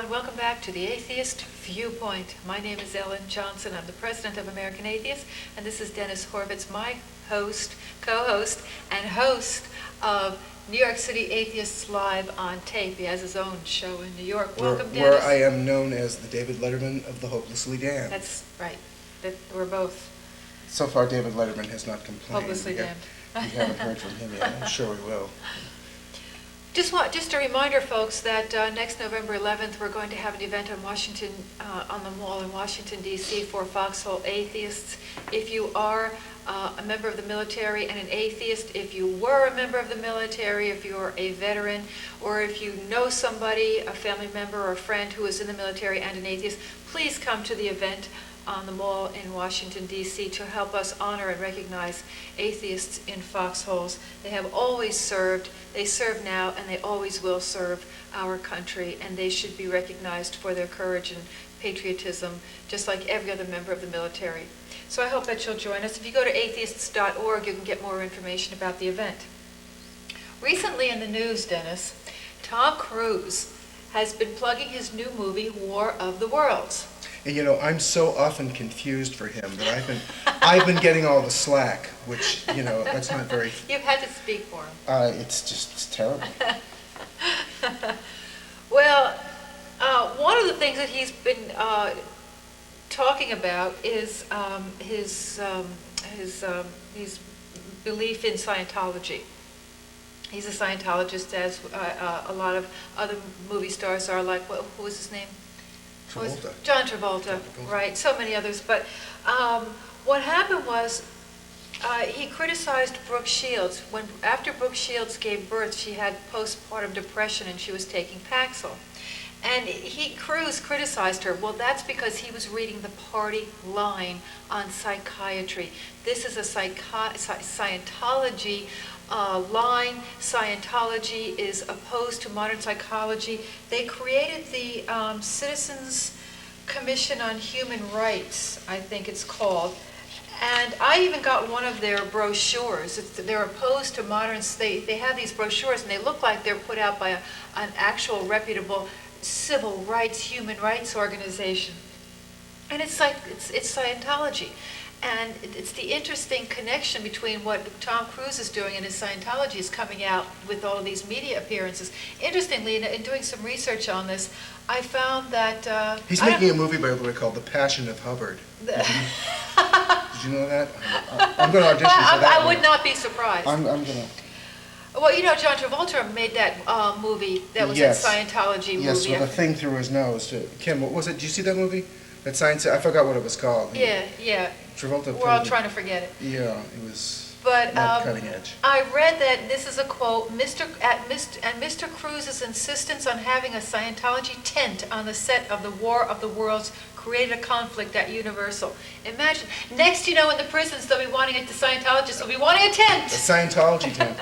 everyone. Welcome back to the Atheist Viewpoint. My name is Ellen Johnson. I'm the president of American Atheists, and this is Dennis Horvitz, my host, co-host, and host of New York City Atheists Live on Tape. He has his own show in New York. Welcome, Dennis. Where I am known as the David Letterman of the Hopelessly Damned. That's right. We're both. So far, David Letterman has not complained. Hopelessly damned. We haven't heard from him yet. I'm sure we will. Just a reminder, folks, that next November 11th, we're going to have an event on on the Mall in Washington, D.C. for Foxhole Atheists. If you are a member of the military and an atheist, if you were a member of the military, if you're a veteran, or if you know somebody, a family member or a friend who is in the military and an atheist, please come to the event on the Mall in Washington, D.C. to help us honor and recognize atheists in foxholes. They have always served, they serve now, and they always will serve our country, and they should be recognized for their courage and patriotism, just like every other member of the military. So I hope that you'll join us. If you go to atheists.org, you can get more information about the event. Recently in the news, Dennis, Tom Cruise has been plugging his new movie, War of the Worlds. And you know, I'm so often confused for him that I've been getting all the slack, which, you know, that's not very... You've had to speak for him. It's terrible. Well, one of the things that he's been talking about is his belief in Scientology. He's a Scientologist, as a lot of other movie stars are, like, who was his name? Travolta. John Travolta, right, so many others. But what happened was he criticized Brooke Shields. After Brooke Shields gave birth, she had postpartum depression and she was taking Paxil. And Cruise criticized her. Well, that's because he was reading the party line on psychiatry. This is a Scientology line. Scientology is opposed to modern psychology. They created the Citizens Commission on Human Rights, I think it's called. And I even got one of their brochures. They're opposed to modern, they have these brochures and they look like they're put out by an actual reputable civil rights, human rights organization. And it's Scientology. And it's the interesting connection between what Tom Cruise is doing and his Scientology is coming out with all of these media appearances. Interestingly, in doing some research on this, I found that... He's making a movie, by the way, called The Passion of Hubbard. Did you know that? I'm going to audition for that. I would not be surprised. I'm going to... Well, you know, John Travolta made that movie that was a Scientology movie. Yes, with a thing through his nose. Kim, what was it? Did you see that movie? That science, I forgot what it was called. Yeah. Travolta. We're all trying to forget it. Yeah, it was not cutting edge. I read that this is a quote, Mr. Cruise's insistence on having a Scientology tent on the set of the War of the Worlds created a conflict at Universal. Imagine, next you know in the prisons they'll be wanting it, the Scientologists will be wanting a tent. A Scientology tent.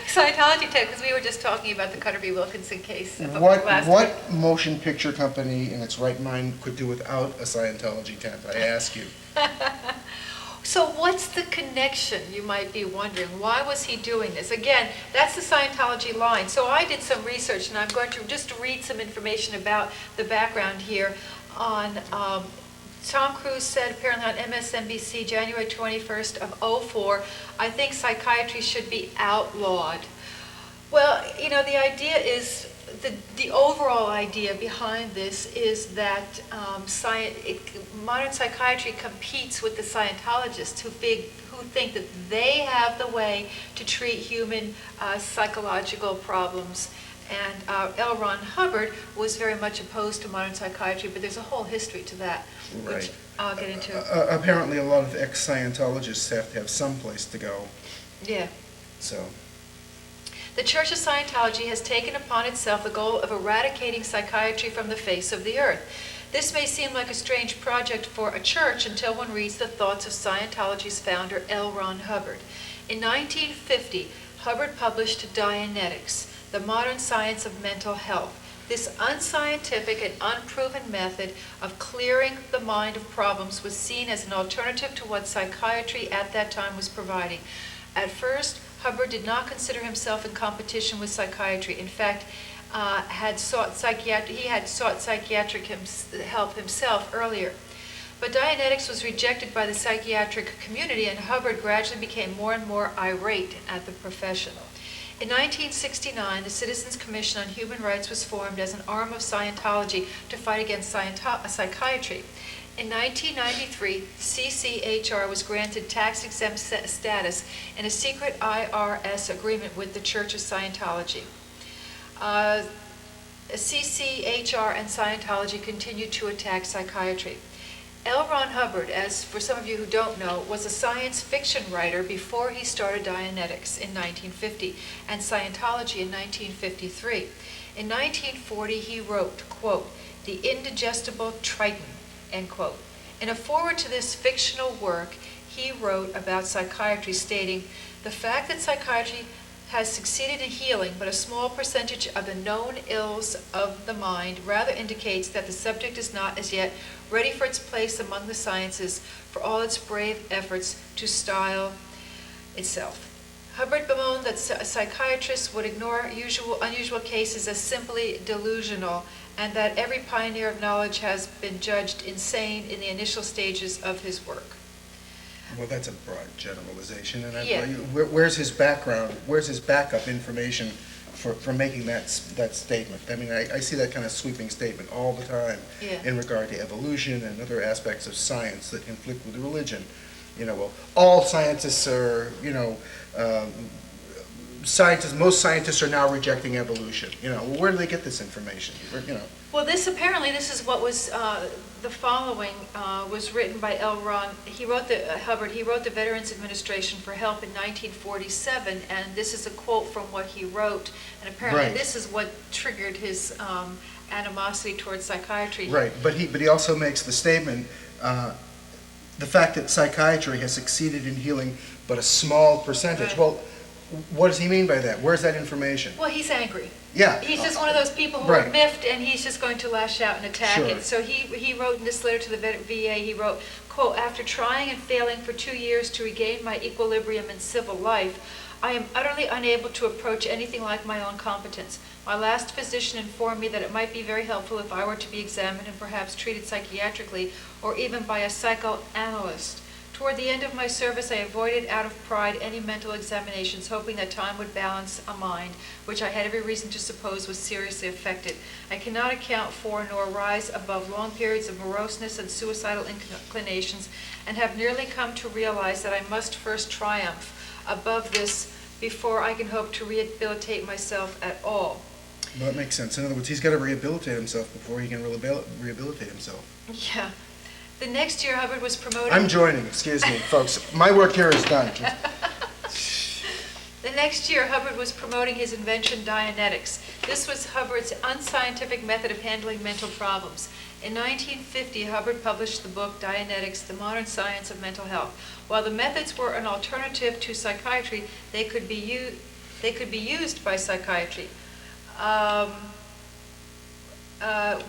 Scientology tent, because we were just talking about the Cutter B. Wilkinson case What motion picture company in its right mind could do without a Scientology tent, I ask you? So what's the connection, you might be wondering? Why was he doing this? Again, that's the Scientology line. So I did some research, and I'm going to just read some information about the background here on Tom Cruise said apparently on MSNBC January 21st of 2004, I think psychiatry should be outlawed. Well, you know, the idea is, the overall idea behind this is that modern psychiatry competes with the Scientologists who think that they have the way to treat human psychological problems. And L. Ron Hubbard was very much opposed to modern psychiatry, but there's a whole history to that, which I'll get into. Apparently a lot of ex-Scientologists have to have some place to go. Yeah. So... The Church of Scientology has taken upon itself the goal of eradicating psychiatry from the face of the earth. This may seem like a strange project for a church until one reads the thoughts of Scientology's founder, L. Ron Hubbard. In 1950, Hubbard published Dianetics, the modern science of mental health. This unscientific and unproven method of clearing the mind of problems was seen as an alternative to what psychiatry at that time was providing. At first, Hubbard did not consider himself in competition with psychiatry. In fact, had sought psychiatric help himself earlier. But Dianetics was rejected by the psychiatric community, and Hubbard gradually became more and more irate at the profession. In 1969, the Citizens Commission on Human Rights was formed as an arm of Scientology to fight against psychiatry. In 1993, CCHR was granted tax-exempt status in a secret IRS agreement with the Church of Scientology. CCHR and Scientology continued to attack psychiatry. L. Ron Hubbard, as for some of you who don't know, was a science fiction writer before he started Dianetics in 1950 and Scientology in 1953. In 1940, he wrote, quote, "The Indigestible Triton," end quote. In a foreword to this fictional work, he wrote about psychiatry, stating, "The fact that psychiatry has succeeded in healing but a small percentage of the known ills of the mind rather indicates that the subject is not as yet ready for its place among the sciences for all its brave efforts to style itself." Hubbard bemoaned that psychiatrists would ignore unusual cases as simply delusional, and that every pioneer of knowledge has been judged insane in the initial stages of his work. Well, that's a broad generalization, and Yeah. where's his background, where's his backup information for making that statement? I mean, I see that kind of sweeping statement all the time in regard to evolution and other aspects of science that conflict with religion. You know, well, all scientists are, most scientists are now rejecting evolution. You know, well, where do they get this information? Well, this is what was, the following was written by L. Ron. Hubbard, he wrote the Veterans Administration for help in 1947, and this is a quote from what he wrote, and apparently this is what triggered his animosity towards psychiatry. Right, but he also makes the statement, the fact that psychiatry has succeeded in healing but a small percentage. Right. Well, what does he mean by that? Where's that information? Well, he's angry. Yeah. He's just one of those people who are miffed, and he's just going to lash out and attack Sure. it. So he wrote in this letter to the VA, he wrote, quote, "After trying and failing for 2 years to regain my equilibrium in civil life, I am utterly unable to approach anything like my own competence. My last physician informed me that it might be very helpful if I were to be examined and perhaps treated psychiatrically or even by a psychoanalyst. Toward the end of my service, I avoided out of pride any mental examinations, hoping that time would balance a mind, which I had every reason to suppose was seriously affected. I cannot account for nor rise above long periods of moroseness and suicidal inclinations, and have nearly come to realize that I must first triumph above this before I can hope to rehabilitate myself at all." Well, that makes sense. In other words, he's got to rehabilitate himself before he can rehabilitate himself. Yeah. The next year, Hubbard was promoted... I'm joining, excuse me, folks. My work here is done. The next year, Hubbard was promoting his invention, Dianetics. This was Hubbard's unscientific method of handling mental problems. In 1950, Hubbard published the book Dianetics, The Modern Science of Mental Health. While the methods were an alternative to psychiatry, they could be used by psychiatry.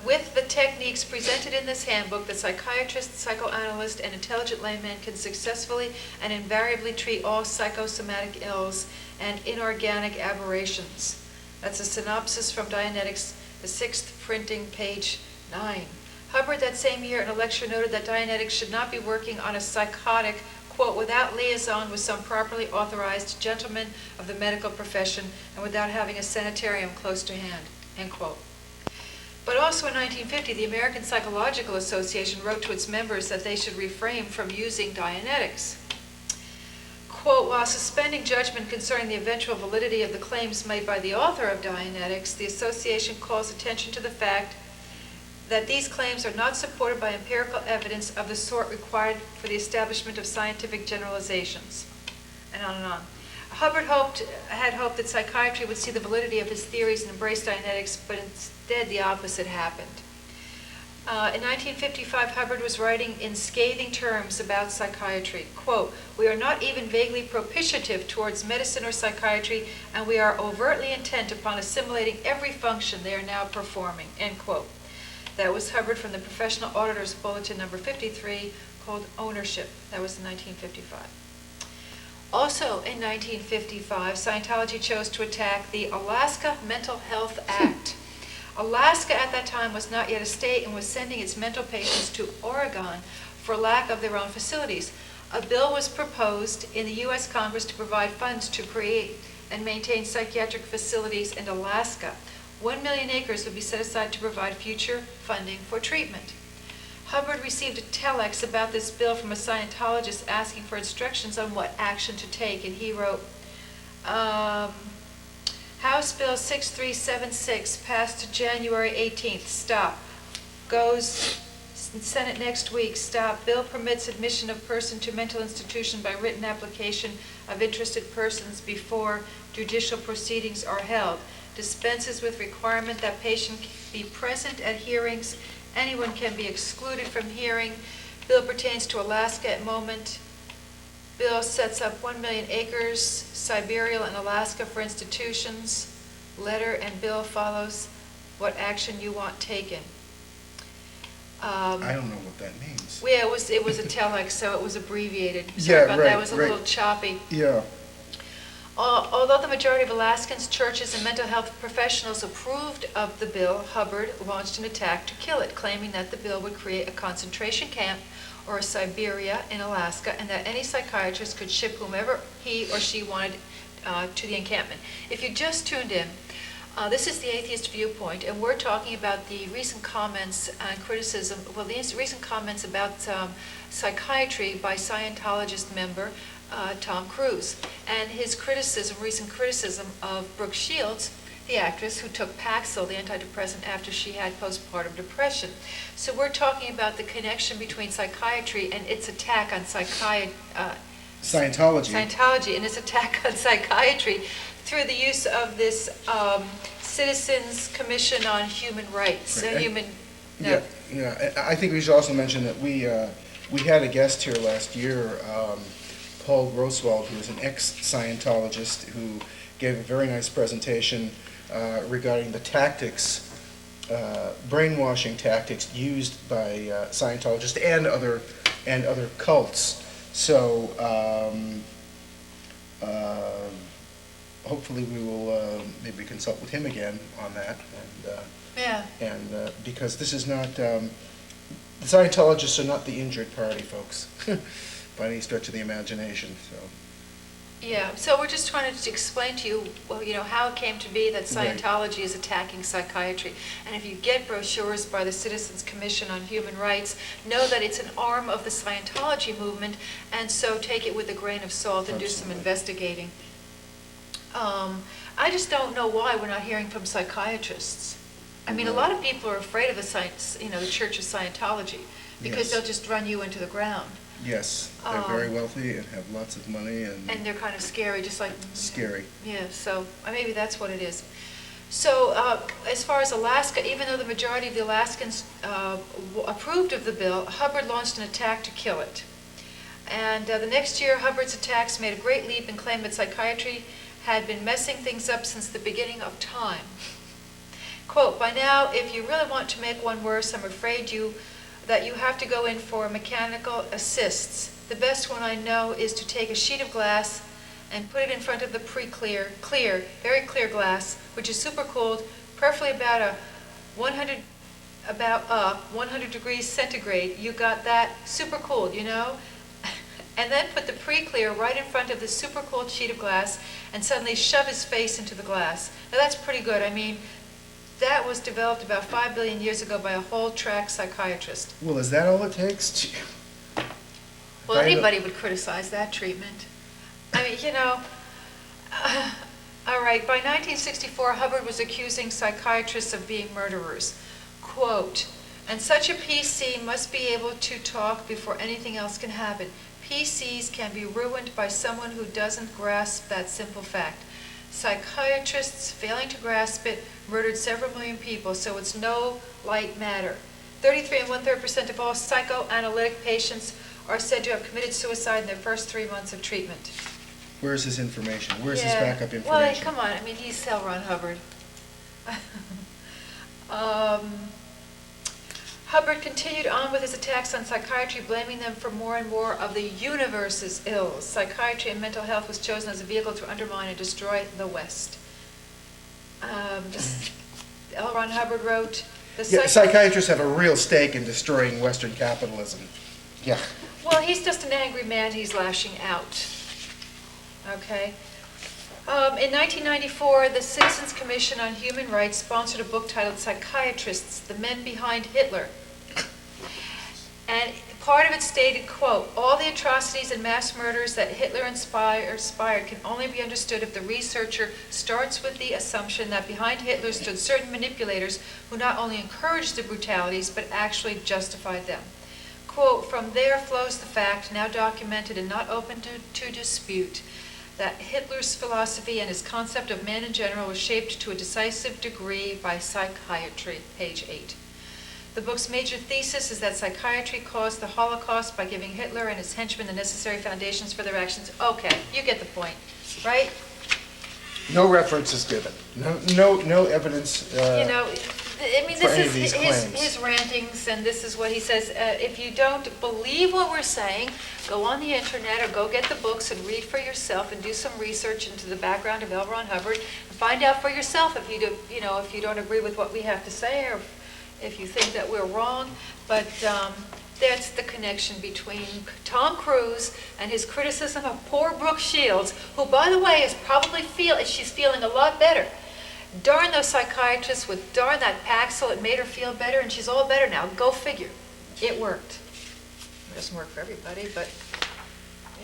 With the techniques presented in this handbook, the psychiatrist, psychoanalyst, and intelligent layman can successfully and invariably treat all psychosomatic ills and inorganic aberrations. That's a synopsis from Dianetics, the 6th printing, page 9. Hubbard that same year in a lecture noted that Dianetics should not be working on a psychotic, quote, "without liaison with some properly authorized gentleman of the medical profession and without having a sanitarium close to hand," end quote. But also in 1950, the American Psychological Association wrote to its members that they should refrain from using Dianetics. Quote, "While suspending judgment concerning the eventual validity of the claims made by the author of Dianetics, the association calls attention to the fact that these claims are not supported by empirical evidence of the sort required for the establishment of scientific generalizations," and on and on. Hubbard had hoped that psychiatry would see the validity of his theories and embrace Dianetics, but instead the opposite happened. In 1955, Hubbard was writing in scathing terms about psychiatry. Quote, "We are not even vaguely propitiative towards medicine or psychiatry, and we are overtly intent upon assimilating every function they are now performing," end quote. That was Hubbard from the Professional Auditor's Bulletin number 53, called Ownership. That was in 1955. Also in 1955, Scientology chose to attack the Alaska Mental Health Act. Alaska at that time was not yet a state and was sending its mental patients to Oregon for lack of their own facilities. A bill was proposed in the U.S. Congress to provide funds to create and maintain psychiatric facilities in Alaska. 1 million acres would be set aside to provide future funding for treatment. Hubbard received a telex about this bill from a Scientologist asking for instructions on what action to take, and he wrote, House Bill 6376 passed January 18th, stop. Goes Senate next week, stop. Bill permits admission of person to mental institution by written application of interested persons before judicial proceedings are held. Dispenses with requirement that patient be present at hearings. Anyone can be excluded from hearing. Bill pertains to Alaska at moment. Bill sets up 1 million acres, Siberia and Alaska for institutions. Letter and bill follows. What action you want taken. I don't know what that means. Yeah, it was a telex, so it was abbreviated. Sorry about that. It was a little choppy. Yeah. Although the majority of Alaskans, churches, and mental health professionals approved of the bill, Hubbard launched an attack to kill it, claiming that the bill would create a concentration camp or a Siberia in Alaska, and that any psychiatrist could ship whomever he or she wanted to the encampment. If you just tuned in, this is the Atheist Viewpoint, and we're talking about the recent comments and criticism, well, the recent comments about psychiatry by Scientologist member Tom Cruise, and his recent criticism of Brooke Shields, the actress who took Paxil, the antidepressant, after she had postpartum depression. So we're talking about the connection between psychiatry and its attack on Scientology and its attack on psychiatry through the use of this Citizens Commission on Human Rights. Right. Yeah. I think we should also mention that we had a guest here last year, Paul Grosswald, who is an ex-Scientologist, who gave a very nice presentation regarding the tactics, brainwashing tactics used by Scientologists and other cults. So hopefully we will maybe consult with him again on that. And because this is not, the Scientologists are not the injured party, folks, by any stretch of the imagination. So. Yeah, so we're just trying to explain to you, well, how it came to be that Scientology is attacking psychiatry. And if you get brochures by the Citizens Commission on Human Rights, know that it's an arm of the Scientology movement, and so take it with a grain of salt and do some investigating. I just don't know why we're not hearing from psychiatrists. I mean, a lot of people are afraid of the Church of Scientology, because they'll just run you into the ground. Yes, they're very wealthy and have lots of money. And they're kind of scary, just like... Scary. Yeah, so maybe that's what it is. So as far as Alaska, even though the majority of the Alaskans approved of the bill, Hubbard launched an attack to kill it. And the next year, Hubbard's attacks made a great leap and claimed that psychiatry had been messing things up since the beginning of time. Quote, by now, if you really want to make one worse, I'm afraid that you have to go in for mechanical assists. The best one I know is to take a sheet of glass and put it in front of the very clear glass, which is super cooled, preferably about 100 degrees centigrade. You got that? Super cooled, And then put the pre-clear right in front of the super cooled sheet of glass and suddenly shove his face into the glass. Now that's pretty good. I mean, that was developed about 5 billion years ago by a whole-track psychiatrist. Well, is that all it takes? Well, anybody would criticize that treatment. I mean, all right, by 1964, Hubbard was accusing psychiatrists of being murderers. Quote, and such a PC must be able to talk before anything else can happen. PCs can be ruined by someone who doesn't grasp that simple fact. Psychiatrists, failing to grasp it, murdered several million people, so it's no light matter. 33 1/3% of all psychoanalytic patients are said to have committed suicide in their first 3 months of treatment. Where's his information? Where's his backup information? Well, come on. I mean, he's L. Ron Hubbard. Hubbard continued on with his attacks on psychiatry, blaming them for more and more of the universe's ills. Psychiatry and mental health was chosen as a vehicle to undermine and destroy the West. L. Ron Hubbard wrote, psychiatrists have a real stake in destroying Western capitalism. Yeah. Well, he's just an angry man. He's lashing out. Okay. In 1994, the Citizens Commission on Human Rights sponsored a book titled Psychiatrists, the Men Behind Hitler. And part of it stated, quote, all the atrocities and mass murders that Hitler inspired can only be understood if the researcher starts with the assumption that behind Hitler stood certain manipulators who not only encouraged the brutalities, but actually justified them. Quote, from there flows the fact, now documented and not open to dispute, that Hitler's philosophy and his concept of man in general was shaped to a decisive degree by psychiatry, page 8. The book's major thesis is that psychiatry caused the Holocaust by giving Hitler and his henchmen the necessary foundations for their actions. Okay, you get the point, right? No reference is given. No evidence. I mean, this is his rantings, and this is what he says. If you don't believe what we're saying, go on the internet or go get the books and read for yourself and do some research into the background of L. Ron Hubbard and find out for yourself if you do, if you don't agree with what we have to say or if you think that we're wrong. But that's the connection between Tom Cruise and his criticism of poor Brooke Shields, who, by the way, is probably she's feeling a lot better. Darn those psychiatrists with darn that Paxil, it made her feel better, and she's all better now. Go figure. It worked. It doesn't work for everybody, but,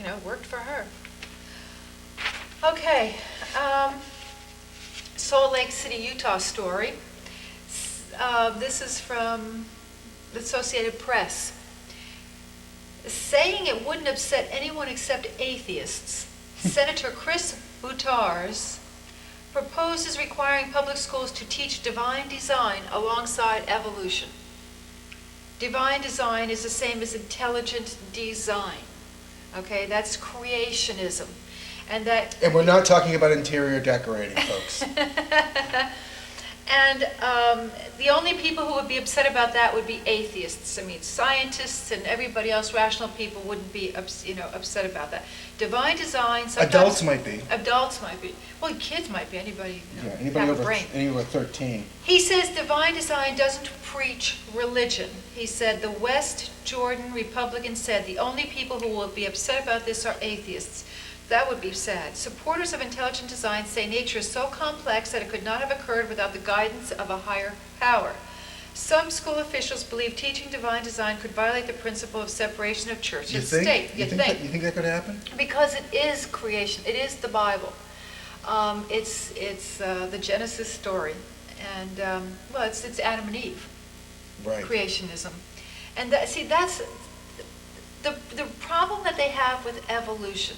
it worked for her. Okay. Salt Lake City, Utah story. This is from the Associated Press. Saying it wouldn't upset anyone except atheists, Senator Chris Butars proposes requiring public schools to teach divine design alongside evolution. Divine design is the same as intelligent design. Okay, that's creationism. And we're not talking about interior decorating, folks. And the only people who would be upset about that would be atheists. I mean, scientists and everybody else, rational people, wouldn't be upset about that. Divine design. Adults might be. Adults might be. Well, kids might be. Anybody. Anybody over 13. He says divine design doesn't preach religion. He said the West Jordan Republicans said the only people who will be upset about this are atheists. That would be sad. Supporters of intelligent design say nature is so complex that it could not have occurred without the guidance of a higher power. Some school officials believe teaching divine design could violate the principle of separation of church and state. You think that could happen? Because it is creation. It is the Bible. It's the Genesis story, and it's Adam and Eve. Right. Creationism, and that's the problem that they have with evolution.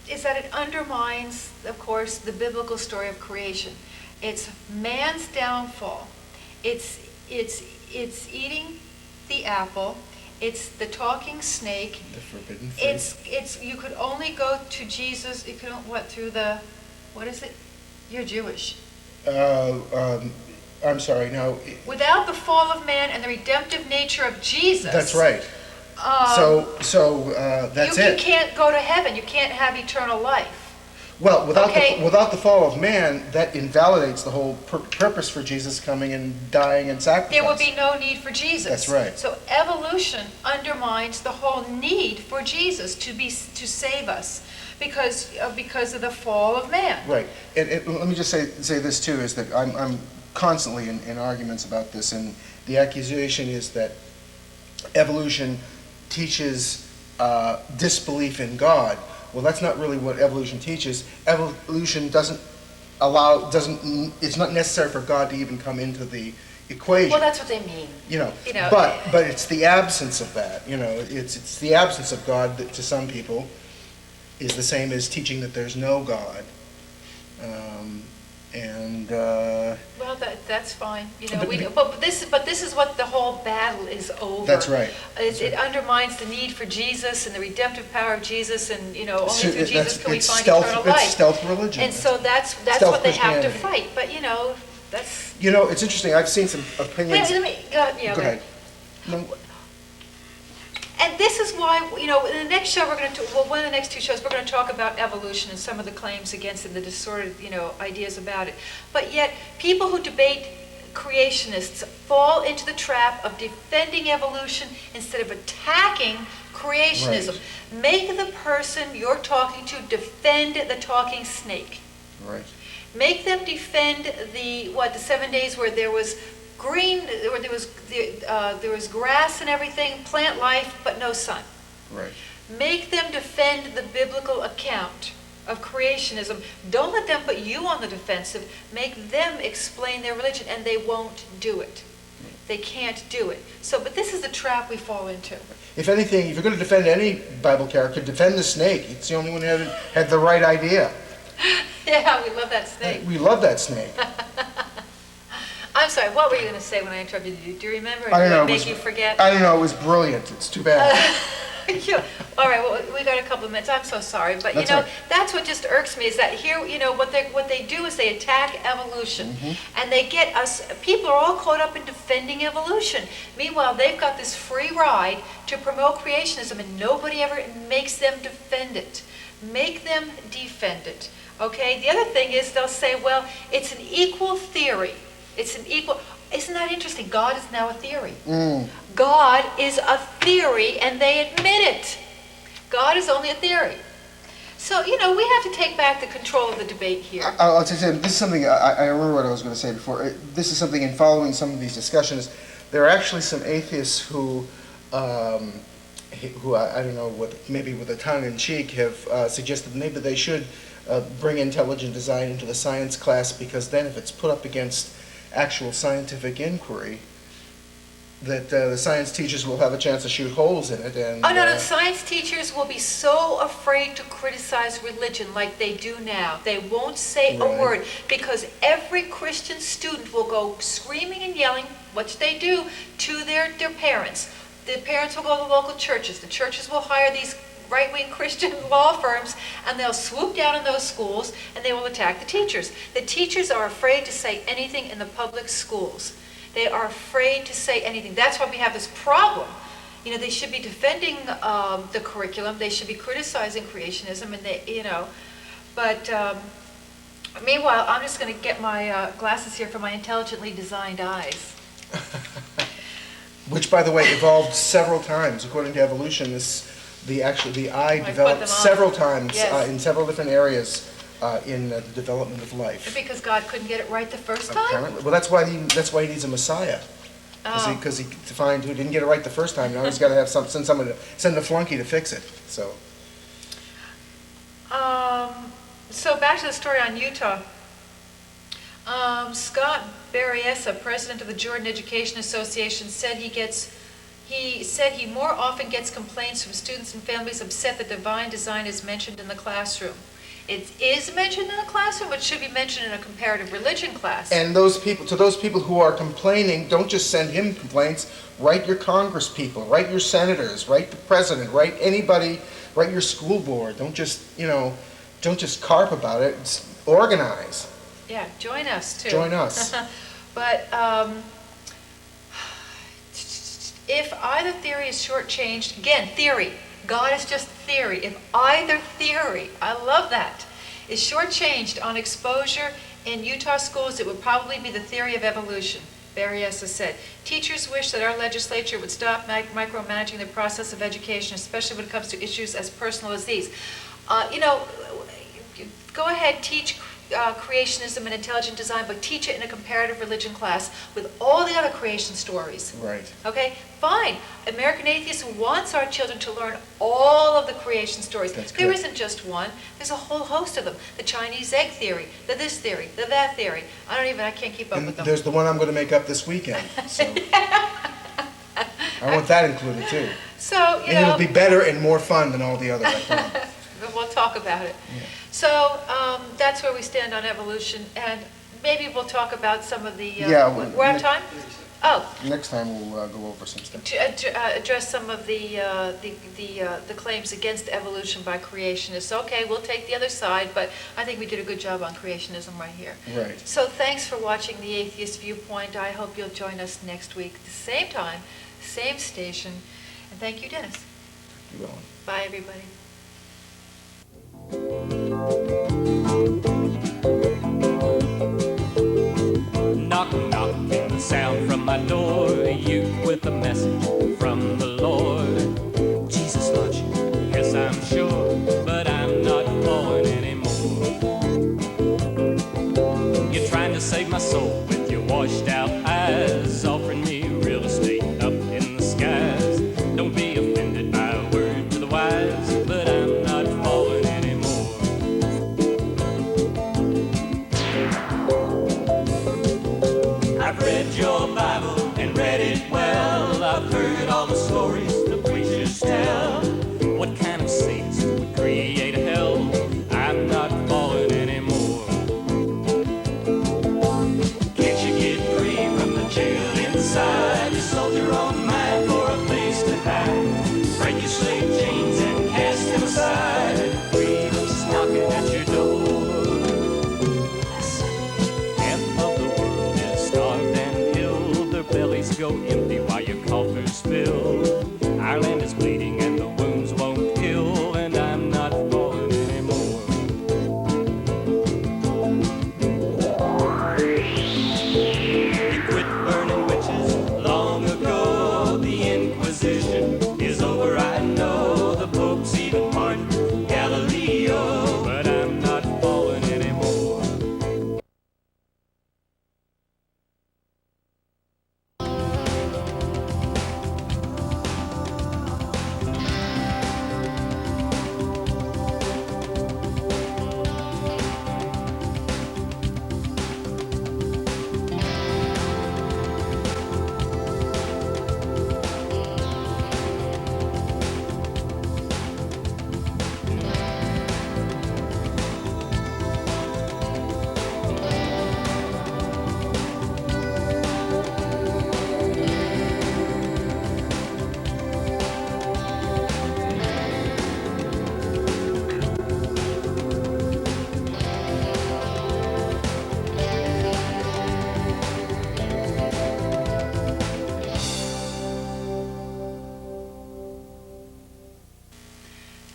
Is that it undermines, of course, the biblical story of creation. It's man's downfall. It's eating the apple. It's the talking snake. The forbidden fruit. It's you could only go to Jesus. You could through the what is it? You're Jewish. I'm sorry. No. Without the fall of man and the redemptive nature of Jesus. That's right. That's it. You can't go to heaven. You can't have eternal life. Well, without the fall of man, that invalidates the whole purpose for Jesus coming and dying and sacrificing. There would be no need for Jesus. That's right. So evolution undermines the whole need for Jesus to save us because of the fall of man. Right. And let me just say this too, is that I'm constantly in arguments about this, and the accusation is that evolution teaches disbelief in God. Well, that's not really what evolution teaches. Evolution it's not necessary for God to even come into the equation. Well, that's what they mean. But it's the absence of that. It's the absence of God that to some people is the same as teaching that there's no God. Well, that's fine. But this is what the whole battle is over. That's right. It undermines the need for Jesus and the redemptive power of Jesus, and only through Jesus can we find eternal life. It's stealth religion. And so that's what they have to fight. But that's You know, it's interesting, I've seen some opinions. Wait, let me, go, yeah, Go okay. ahead. No, And this is why, you know, in the next show, we're going to, well, one of the next two shows, we're going to talk about evolution and some of the claims against it, the distorted, you know, ideas about it. But yet, people who debate creationists fall into the trap of defending evolution instead of attacking creationism. Right. Make the person you're talking to defend the talking snake. right. Make them defend the 7 days where there was green, where there was grass and everything, plant life, but no sun. Right. Make them defend the biblical account of creationism. Don't let them put you on the defensive. Make them explain their religion, and they won't do it. They can't do it. So, but this is the trap we fall into. If anything, if you're going to defend any Bible character, defend the snake. It's the only one who had the right idea. Yeah, we love that snake. We love that snake. I'm sorry, what were you going to say when I interrupted you? Do you remember? Or I don't know. Did I make you forget? I don't know. It was brilliant. It's too bad. Yeah. All right, well, we got a couple of minutes. I'm so sorry. But, That's you know, all right. that's what just irks me is that here, you know, what they do is they attack evolution. Mm-hmm. And they get us, people are all caught up in defending evolution. Meanwhile, they've got this free ride to promote creationism, and nobody ever makes them defend it. Make them defend it. Okay? The other thing is they'll say, well, it's an equal theory. It's an equal... Isn't that interesting? God is now a theory. God is a theory, and they admit it. God is only a theory. So, you know, we have to take back the control of the debate here. I'll just say, this is something, I remember what I was going to say before. This is something in following some of these discussions. There are actually some atheists who I don't know, maybe with a tongue-in-cheek, have suggested maybe they should bring intelligent design into the science class, because then if it's put up against actual scientific inquiry, that the science teachers will have a chance to shoot holes in it. And Oh, no, science teachers will be so afraid to criticize religion like they do now. They won't say Right. a word, because every Christian student will go screaming and yelling, which they do, to their parents. The parents will go to the local churches. The churches will hire these right-wing Christian law firms, and they'll swoop down in those schools, and they will attack the teachers. The teachers are afraid to say anything in the public schools. They are afraid to say anything. That's why we have this problem. You know, they should be defending the curriculum. They should be criticizing creationism, and they, you know. But meanwhile, I'm just going to get my glasses here for my intelligently designed eyes. Which, by the way, evolved several times. According to evolution, the eye developed several times Yes. in several different areas in the development of life. Because God couldn't get it right the first time? Apparently, well, that's why he needs a Messiah, because he to find who didn't get it right the first time. Now he's got to have send a flunky to fix it. So. So back to the story on Utah. Scott Berryessa, president of the Jordan Education Association, said he more often gets complaints from students and families upset that divine design is mentioned in the classroom. It is mentioned in the classroom, but should be mentioned in a comparative religion class. And those people who are complaining, don't just send him complaints. Write your Congress people, write your senators, write the president, write anybody, write your school board. Don't just carp about it. Organize. Yeah, join us too. Join us. But if either theory is shortchanged, again, theory, God is just theory. If either theory, I love that, is shortchanged on exposure in Utah schools, it would probably be the theory of evolution. Berryessa said, teachers wish that our legislature would stop micromanaging the process of education, especially when it comes to issues as personal as these. Go ahead, teach creationism and intelligent design, but teach it in a comparative religion class with all the other creation stories. Right. Okay, fine. American Atheist wants our children to learn all of the creation stories. That's There good. isn't just one. There's a whole host of them. The Chinese egg theory, the this theory, the that theory. I can't keep up And with them. there's the one I'm going to make up this weekend. So. I want that included too. So, And it'll be better and more fun than all the others, I promise. we'll talk about it. Yeah. So that's where we stand on evolution, and maybe we'll talk about some of the... Yeah, we're out of time? Oh, Next time we'll go over some stuff. to address some of the claims against evolution by creationists. Okay, we'll take the other side, but I think we did a good job on creationism right here. Right. So thanks for watching The Atheist Viewpoint. I hope you'll join us next week, the same time, same station. And thank you, Dennis. You will. Bye, everybody. Knock, knock, and the sound from my door. You with a message from the Lord. Jesus loves you, yes I'm sure, but I'm not falling anymore. You're trying to save my soul with your washed out eyes, offering me real estate up in the skies. Don't be offended by a word to the wise, but I'm not falling anymore. I've read your Bible and read it well. I've heard all the stories the preachers tell. What kind of saints would create a hell? I'm not falling anymore. Can't you get free from the jail inside? You sold your own mind for a place to hide. Break your slave chains and cast them aside. Freedom's knocking at your door. Half of the world is starved and ill. Their bellies go empty while your coffers fill. Our land is bleeding and the wounds won't heal, and I'm not falling anymore. You quit burning witches long ago. The Inquisition is over, I know. The Pope's even pardoned Galileo, but I'm not falling anymore.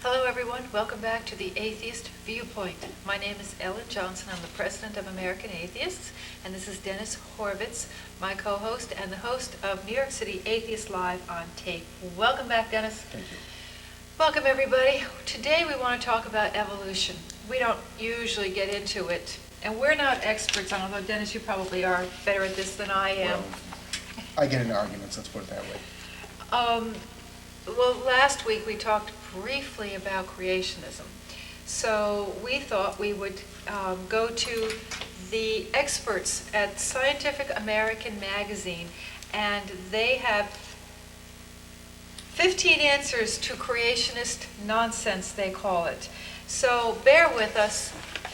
Hello, everyone. Welcome back to The Atheist Viewpoint. My name is Ellen Johnson. I'm the president of American Atheists, and this is Dennis Horvitz, my co-host and the host of New York City Atheist Live on Tape. Welcome back, Dennis. Thank you. Welcome, everybody. Today we want to talk about evolution. We don't usually get into it, and we're not experts on it, although, Dennis, you probably are better at this than I am. Well, I get into arguments, let's put it that way. Well, last week we talked briefly about creationism. So we thought we would go to the experts at Scientific American magazine, and they have 15 answers to creationist nonsense, they call it. So bear with us.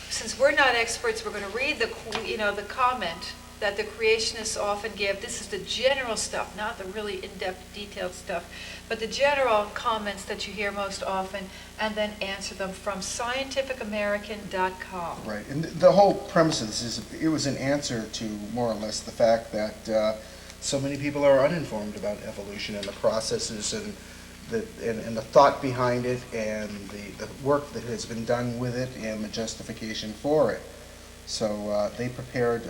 Since we're not experts, we're going to read the comment that the creationists often give. This is the general stuff, not the really in-depth, detailed stuff, but the general comments that you hear most often, and then answer them from scientificamerican.com. Right, and the whole premise of this is it was an answer to more or less the fact that so many people are uninformed about evolution and the processes and the thought behind it and the work that has been done with it and the justification for it. So they prepared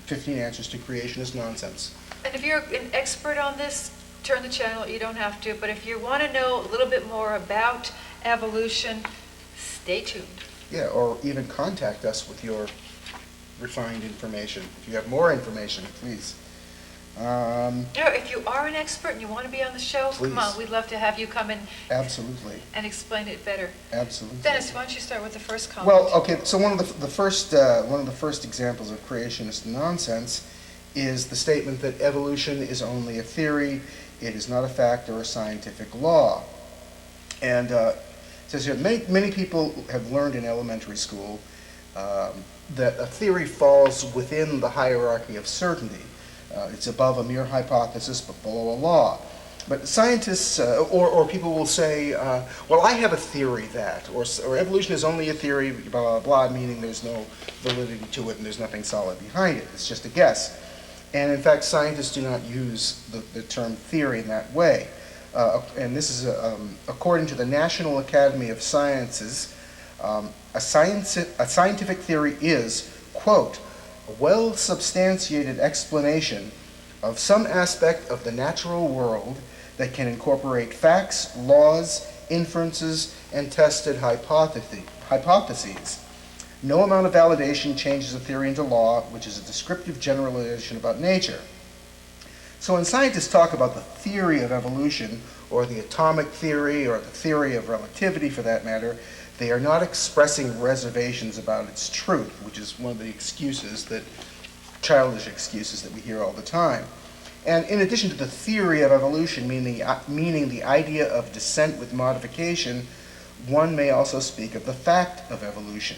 15 answers to creationist nonsense. And if you're an expert on this, turn the channel. You don't have to, but if you want to know a little bit more about evolution, stay tuned. Yeah, or even contact us with your refined information. If you have more information, please. If you are an expert and you want to be on the show, Please. come on. We'd love to have you come in Absolutely, and explain it better. absolutely. Dennis, why don't you start with the first comment? Well, okay. So one of the first examples of creationist nonsense is the statement that evolution is only a theory; it is not a fact or a scientific law. And it says here, many people have learned in elementary school that a theory falls within the hierarchy of certainty. It's above a mere hypothesis, but below a law. But scientists, or people will say, well, I have a theory that, or evolution is only a theory, blah, blah, blah, meaning there's no validity to it and there's nothing solid behind it. It's just a guess. And in fact, scientists do not use the term theory in that way. And this is according to the National Academy of Sciences, a scientific theory is, quote, a well-substantiated explanation of some aspect of the natural world that can incorporate facts, laws, inferences, and tested hypotheses. No amount of validation changes a theory into law, which is a descriptive generalization about nature. So when scientists talk about the theory of evolution, or the atomic theory, or the theory of relativity for that matter, they are not expressing reservations about its truth, which is one of the excuses that, childish excuses that we hear all the time. And in addition to the theory of evolution, meaning the idea of descent with modification, one may also speak of the fact of evolution.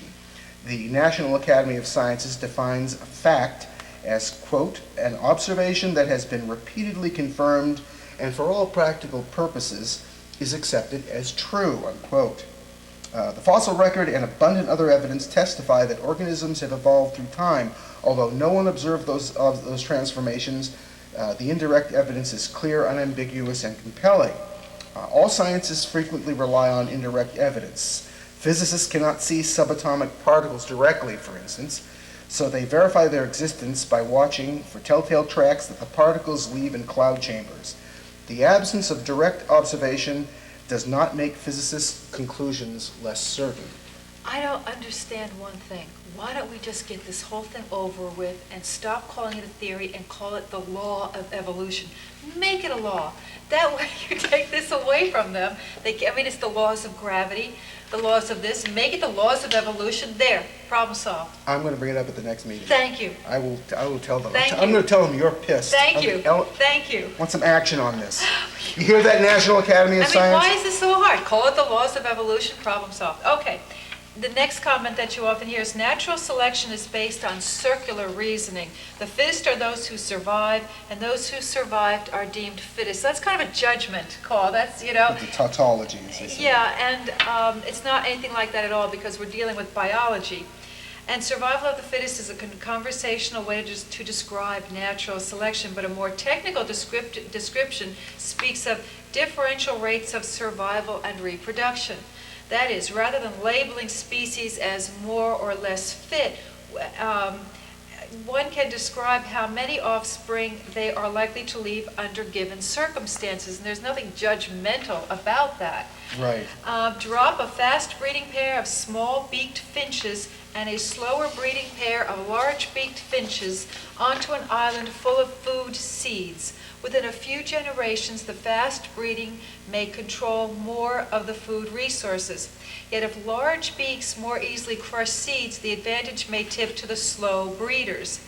The National Academy of Sciences defines a fact as, quote, an observation that has been repeatedly confirmed and for all practical purposes is accepted as true, unquote. The fossil record and abundant other evidence testify that organisms have evolved through time. Although no one observed those transformations, the indirect evidence is clear, unambiguous, and compelling. All sciences frequently rely on indirect evidence. Physicists cannot see subatomic particles directly, for instance, so they verify their existence by watching for telltale tracks that the particles leave in cloud chambers. The absence of direct observation does not make physicists' conclusions less certain. I don't understand one thing. Why don't we just get this whole thing over with and stop calling it a theory and call it the law of evolution? Make it a law. That way you take this away from them. It's the laws of gravity, the laws of this. Make it the laws of evolution. There, problem solved. I'm going to bring it up at the next meeting. Thank you. I will tell them. Thank I'm you. going to tell them you're pissed. Thank you. Thank you. Want some action on this. You hear that, National Academy of Science? Why is this so hard? Call it the laws of evolution, problem solved. Okay. The next comment that you often hear is natural selection is based on circular reasoning. The fittest are those who survive, and those who survived are deemed fittest. That's kind of a judgment call. That's, The tautology, as they say. Yeah, and it's not anything like that at all because we're dealing with biology. And survival of the fittest is a conversational way to describe natural selection, but a more technical description speaks of differential rates of survival and reproduction. That is, rather than labeling species as more or less fit, one can describe how many offspring they are likely to leave under given circumstances, and there's nothing judgmental about that. Right. Drop a fast-breeding pair of small-beaked finches and a slower-breeding pair of large-beaked finches onto an island full of food seeds. Within a few generations, the fast breeding may control more of the food resources. Yet if large beaks more easily crush seeds, the advantage may tip to the slow breeders.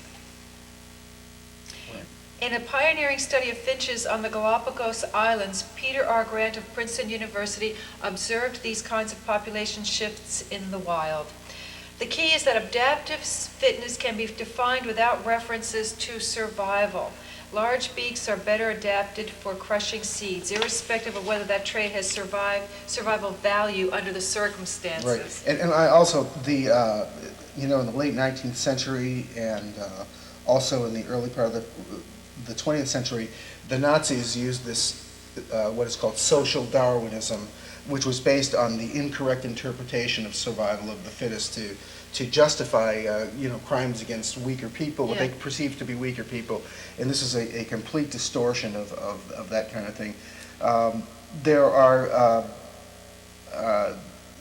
Right. In a pioneering study of finches on the Galapagos Islands, Peter R. Grant of Princeton University observed these kinds of population shifts in the wild. The key is that adaptive fitness can be defined without references to survival. Large beaks are better adapted for crushing seeds, irrespective of whether that trait has survival value under the circumstances. Right, and I also, in the late 19th century and also in the early part of the 20th century, the Nazis used this, what is called social Darwinism, which was based on the incorrect interpretation of survival of the fittest to justify, crimes against weaker people, what they perceived to be weaker people. And this is a complete distortion of that kind of thing. There are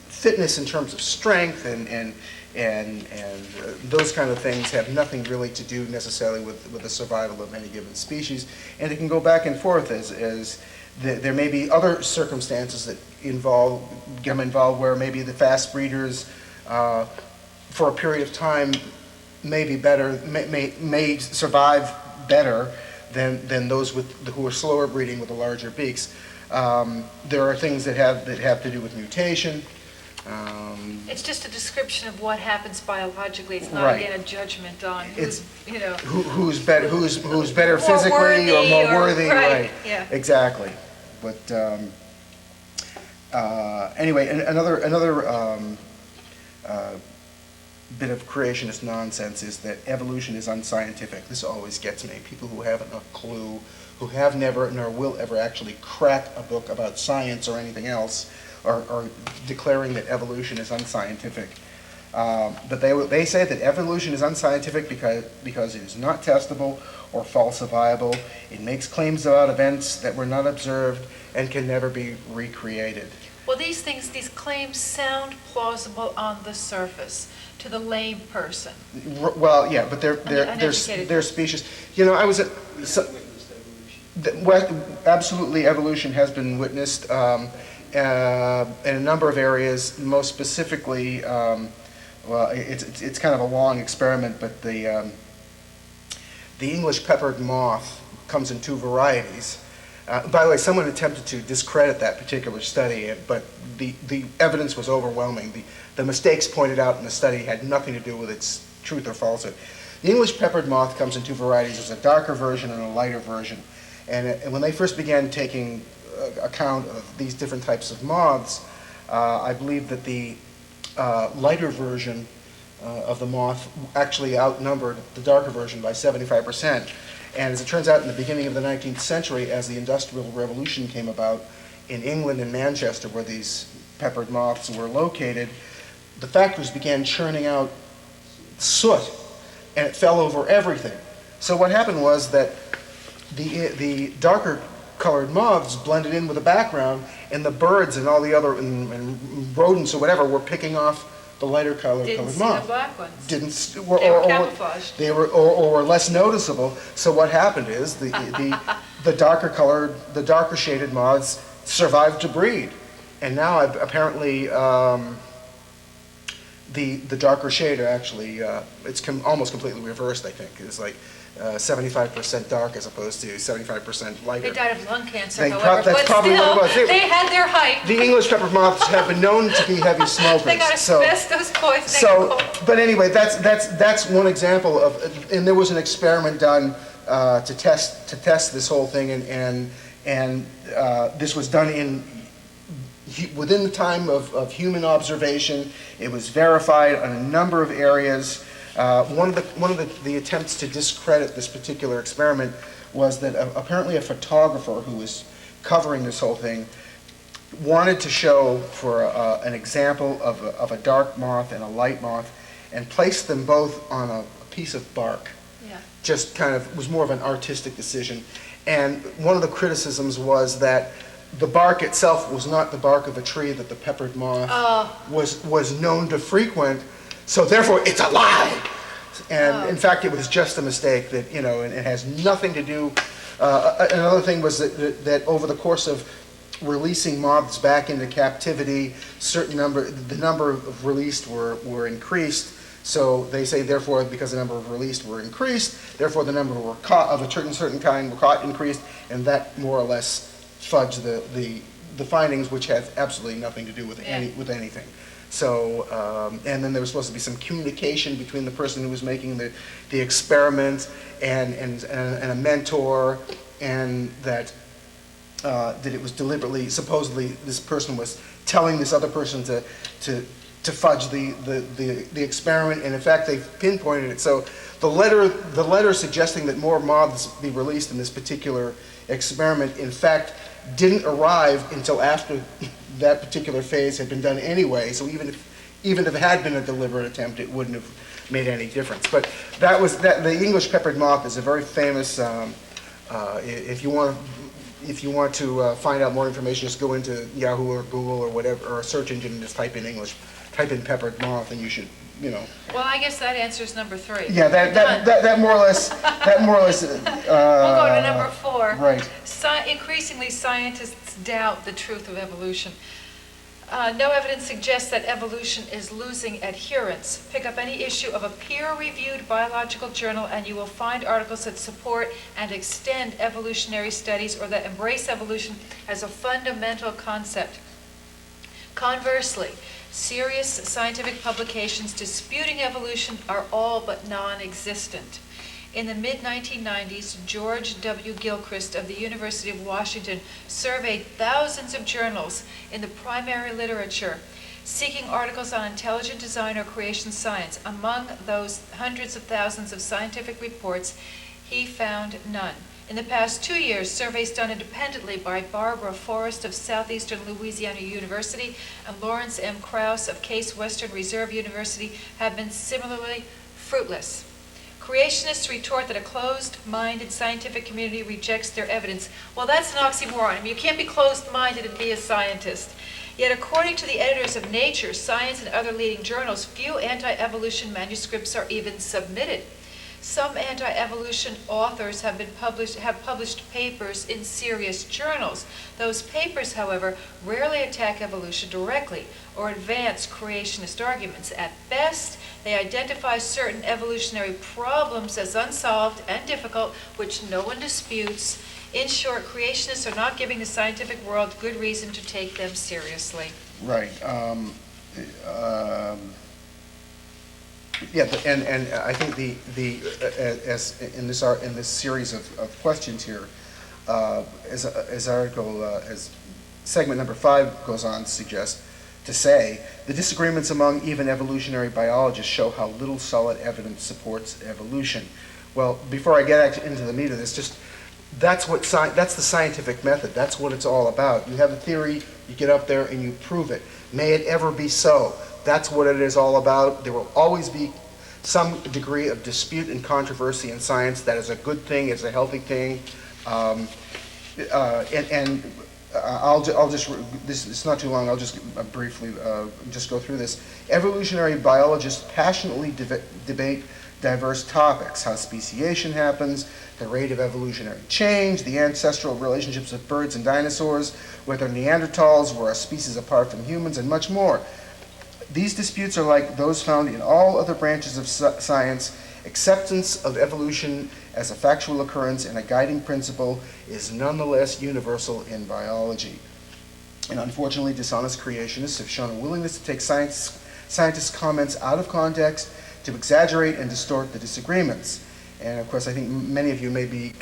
fitness in terms of strength and those kind of things have nothing really to do necessarily with the survival of any given species. And it can go back and forth as there may be other circumstances that become involved where maybe the fast breeders for a period of time may be better, may survive better than those who are slower breeding with the larger beaks. There are things that have to do with mutation. It's just a description of what happens biologically. It's not, Right. again, a judgment on It's- who's who's better More physically or worthy more or- worthy, right, right? yeah. Exactly. But anyway, another bit of creationist nonsense is that evolution is unscientific. This always gets me. People who haven't a clue, who have never nor will ever actually crack a book about science or anything else, are declaring that evolution is unscientific. But they say that evolution is unscientific because it is not testable or falsifiable. It makes claims about events that were not observed and can never be recreated. Well, these claims sound plausible on the surface to the lame person. Well, yeah, but Uneducated. they're specious. You know, I was at absolutely evolution has been witnessed in a number of areas. Most specifically, well, it's kind of a long experiment, but the English peppered moth comes in two varieties. By the way, someone attempted to discredit that particular study, but the evidence was overwhelming. The mistakes pointed out in the study had nothing to do with its truth or falsehood. The English peppered moth comes in two varieties. There's a darker version and a lighter version. And when they first began taking account of these different types of moths, I believe that the lighter version of the moth actually outnumbered the darker version by 75%. And as it turns out, in the beginning of the 19th century, as the Industrial Revolution came about in England and Manchester, where these peppered moths were located, the factories began churning out soot, and it fell over everything. So what happened was that the darker colored moths blended in with the background, and the birds and all the other and rodents or whatever were picking off the lighter colored Didn't see moth. the black ones. Didn't They were camouflaged. They were or were less noticeable. So what happened is the darker shaded moths survived to breed, and now apparently the darker shade are actually it's almost completely reversed. I think it's like 75% dark as opposed to 75% lighter. They died of lung cancer, That's however, but probably still, what it was. they had their hype. The English pepper moths have been known to be heavy smokers. They got asbestos poisoning. So, but anyway, that's one example of, and there was an experiment done to test this whole thing, and this was done within the time of human observation. It was verified on a number of areas. One of the attempts to discredit this particular experiment was that apparently a photographer who was covering this whole thing wanted to show for an example of a dark moth and a light moth, and placed them both on a piece of bark. Yeah. Just kind of was more of an artistic decision. And one of the criticisms was that the bark itself was not the bark of a tree that the peppered moth was known to frequent, so therefore it's a lie. And in fact, it was just a mistake that, and it has nothing to do. Another thing was that over the course of releasing moths back into captivity, the number of released were increased. So they say, therefore, because the number of released were increased, therefore the number were caught of a certain kind were caught increased, and that more or less fudged the findings, which had absolutely nothing to do with anything. So, and then there was supposed to be some communication between the person who was making the experiment and a mentor, and that it was deliberately, supposedly, this person was telling this other person to fudge the experiment, and in fact they pinpointed it. So the letter suggesting that more moths be released in this particular experiment, in fact, didn't arrive until after that particular phase had been done anyway. So even if it had been a deliberate attempt, it wouldn't have made any difference. But the English peppered moth is a very famous. If you want to find out more information, just go into Yahoo or Google or whatever, or a search engine, and just type in peppered moth, and you should, Well, I guess that answers number 3. Yeah, that more or less. We'll go to number 4. Right. Increasingly, scientists doubt the truth of evolution. No evidence suggests that evolution is losing adherents. Pick up any issue of a peer-reviewed biological journal and you will find articles that support and extend evolutionary studies or that embrace evolution as a fundamental concept. Conversely, Serious scientific publications disputing evolution are all but non-existent. In the mid-1990s, George W. Gilchrist of the University of Washington surveyed thousands of journals in the primary literature, seeking articles on intelligent design or creation science. Among those hundreds of thousands of scientific reports, he found none. In the past 2 years, surveys done independently by Barbara Forrest of Southeastern Louisiana University and Lawrence M. Krauss of Case Western Reserve University have been similarly fruitless. Creationists retort that a closed-minded scientific community rejects their evidence. Well, that's an oxymoron. I mean, you can't be closed-minded and be a scientist. Yet, according to the editors of Nature, Science, and other leading journals, few anti-evolution manuscripts are even submitted. Some anti-evolution authors have published papers in serious journals. Those papers, however, rarely attack evolution directly or advance creationist arguments. At best, they identify certain evolutionary problems as unsolved and difficult, which no one disputes. In short, creationists are not giving the scientific world good reason to take them seriously. Right. Yeah, and I think as in this series of questions here, as segment number 5 goes on to say, the disagreements among even evolutionary biologists show how little solid evidence supports evolution. Well, before I get into the meat of this, that's the scientific method. That's what it's all about. You have a theory, you get up there and you prove it. May it ever be so. That's what it is all about. There will always be some degree of dispute and controversy in science. That is a good thing. It's a healthy thing. It's not too long. I'll just briefly just go through this. Evolutionary biologists passionately debate diverse topics: how speciation happens, the rate of evolutionary change, the ancestral relationships of birds and dinosaurs, whether Neanderthals were a species apart from humans, and much more. These disputes are like those found in all other branches of science. Acceptance of evolution as a factual occurrence and a guiding principle is nonetheless universal in biology. And unfortunately, dishonest creationists have shown a willingness to take scientists' comments out of context, to exaggerate and distort the disagreements. And of course, I think many of you may be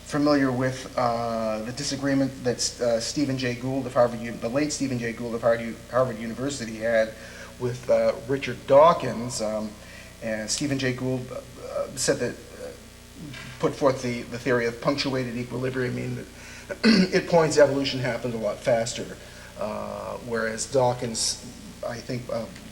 familiar with the disagreement that Stephen Jay Gould of the late Stephen Jay Gould of Harvard University had with Richard Dawkins. And Stephen Jay Gould said that, put forth the theory of punctuated equilibrium, meaning that it points evolution happened a lot faster, whereas Dawkins, I think,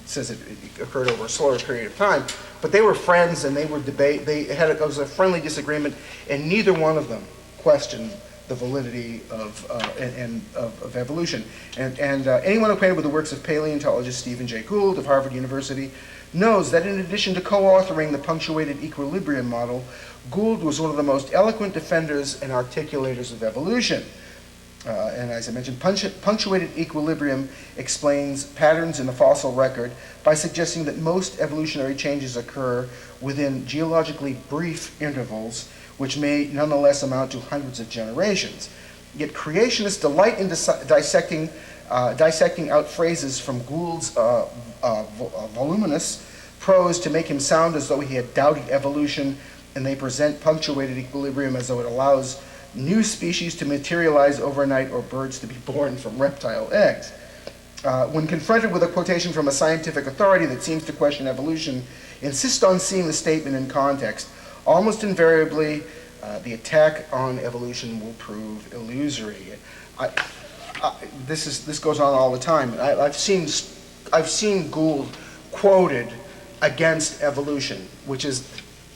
says it occurred over a slower period of time. But they were friends, and it was a friendly disagreement, and neither one of them questioned the validity of evolution. And anyone acquainted with the works of paleontologist Stephen Jay Gould of Harvard University knows that in addition to co-authoring the punctuated equilibrium model, Gould was one of the most eloquent defenders and articulators of evolution. And as I mentioned, punctuated equilibrium explains patterns in the fossil record by suggesting that most evolutionary changes occur within geologically brief intervals, which may nonetheless amount to hundreds of generations. Yet creationists delight in dissecting out phrases from Gould's voluminous prose to make him sound as though he had doubted evolution, and they present punctuated equilibrium as though it allows new species to materialize overnight or birds to be born from reptile eggs. When confronted with a quotation from a scientific authority that seems to question evolution, insist on seeing the statement in context. Almost invariably, the attack on evolution will prove illusory. This goes on all the time. I've seen Gould quoted against evolution, which is,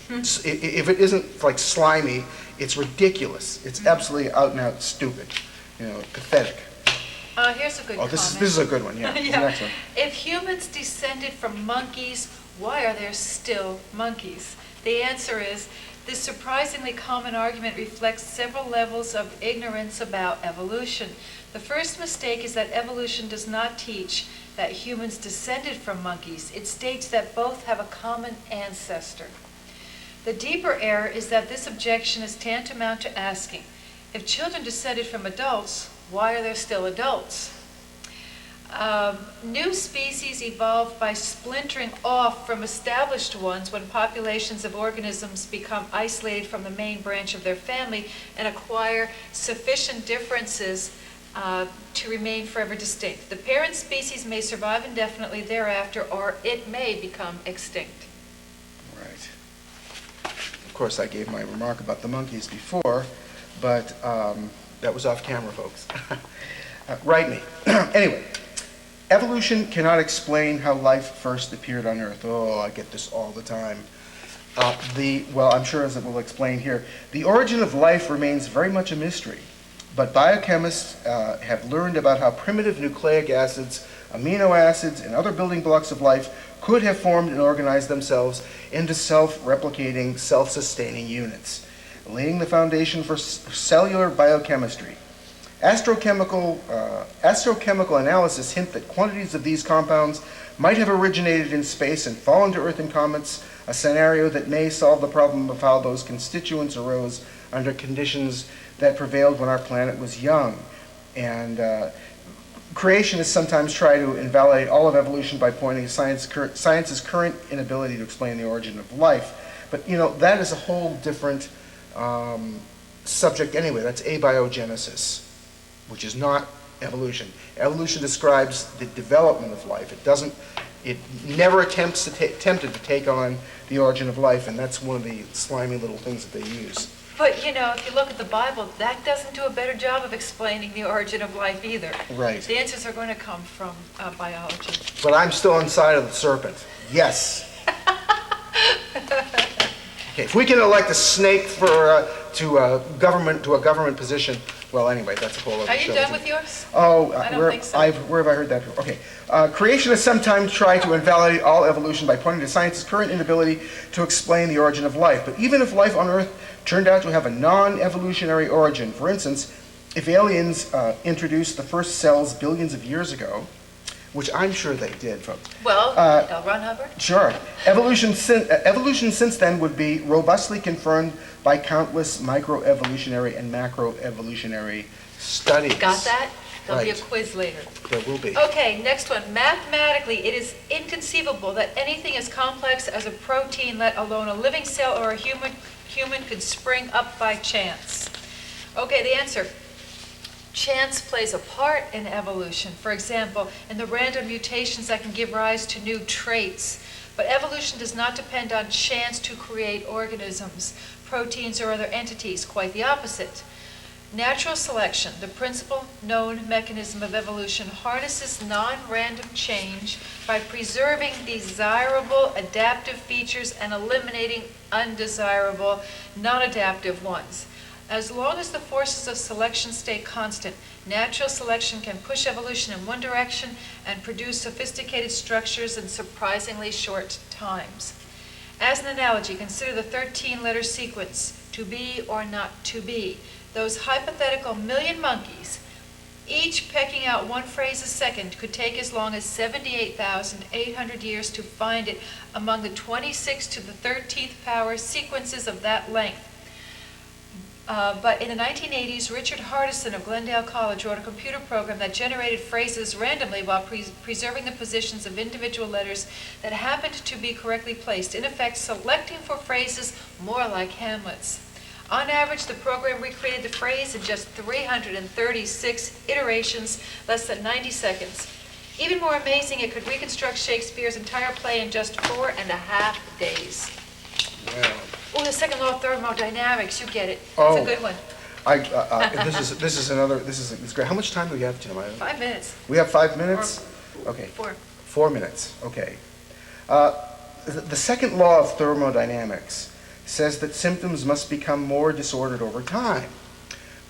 if it isn't like slimy, it's ridiculous. It's absolutely out and out stupid, pathetic. Here's a good comment. This is a good one, yeah. Yeah. Next one. If humans descended from monkeys, why are there still monkeys? The answer is, this surprisingly common argument reflects several levels of ignorance about evolution. The first mistake is that evolution does not teach that humans descended from monkeys. It states that both have a common ancestor. The deeper error is that this objection is tantamount to asking, if children descended from adults, why are there still adults? New species evolve by splintering off from established ones when populations of organisms become isolated from the main branch of their family and acquire sufficient differences to remain forever distinct. The parent species may survive indefinitely thereafter, or it may become extinct. Right. Of course, I gave my remark about the monkeys before, but that was off camera, folks. Write me. Anyway, evolution cannot explain how life first appeared on Earth. Oh, I get this all the time. Well, I'm sure as it will explain here, the origin of life remains very much a mystery. But biochemists have learned about how primitive nucleic acids, amino acids, and other building blocks of life could have formed and organized themselves into self-replicating, self-sustaining units, laying the foundation for cellular biochemistry. Astrochemical analysis hint that quantities of these compounds might have originated in space and fallen to Earth in comets, a scenario that may solve the problem of how those constituents arose under conditions that prevailed when our planet was young. And creationists sometimes try to invalidate all of evolution by pointing to science's current inability to explain the origin of life. But that is a whole different subject anyway. That's abiogenesis, which is not evolution. Evolution describes the development of life. It never attempted to take on the origin of life, and that's one of the slimy little things that they use. But if you look at the Bible, that doesn't do a better job of explaining the origin of life either. Right. The answers are going to come from biology. But I'm still on the side of the serpent. Yes. Okay, if we can elect a snake to a government position, well, anyway, that's a whole other show. Are you done with yours? Oh, I don't think so. Where have I heard that? Okay. Creationists sometimes try to invalidate all evolution by pointing to science's current inability to explain the origin of life. But even if life on Earth turned out to have a non-evolutionary origin, for instance, if aliens introduced the first cells billions of years ago, which I'm sure they did, folks. Well, L. Ron Hubbard? Sure. Evolution since then would be robustly confirmed by countless microevolutionary and macroevolutionary studies. Got that? There'll be a Right. quiz later. There will be. Okay, next one. Mathematically, it is inconceivable that anything as complex as a protein, let alone a living cell or a human could spring up by chance. Okay, the answer. Chance plays a part in evolution. For example, in the random mutations that can give rise to new traits. But evolution does not depend on chance to create organisms, proteins, or other entities. Quite the opposite. Natural selection, the principal known mechanism of evolution, harnesses non-random change by preserving desirable adaptive features and eliminating undesirable non-adaptive ones. As long as the forces of selection stay constant, natural selection can push evolution in one direction and produce sophisticated structures in surprisingly short times. As an analogy, consider the 13-letter sequence, to be or not to be. Those hypothetical million monkeys, each pecking out one phrase a second, could take as long as 78,800 years to find it among the 26 to the 13th power sequences of that length. But in the 1980s, Richard Hardison of Glendale College wrote a computer program that generated phrases randomly while preserving the positions of individual letters that happened to be correctly placed, in effect selecting for phrases more like Hamlet's. On average, the program recreated the phrase in just 336 iterations, less than 90 seconds. Even more amazing, it could reconstruct Shakespeare's entire play in just 4.5 days. Wow. Oh, the second law of thermodynamics, you get it. Oh. It's a good one. This is great. How much time do we have, Tim? 5 minutes. We have 5 minutes? Okay. 4. 4 minutes, okay. The second law of thermodynamics says that symptoms must become more disordered over time.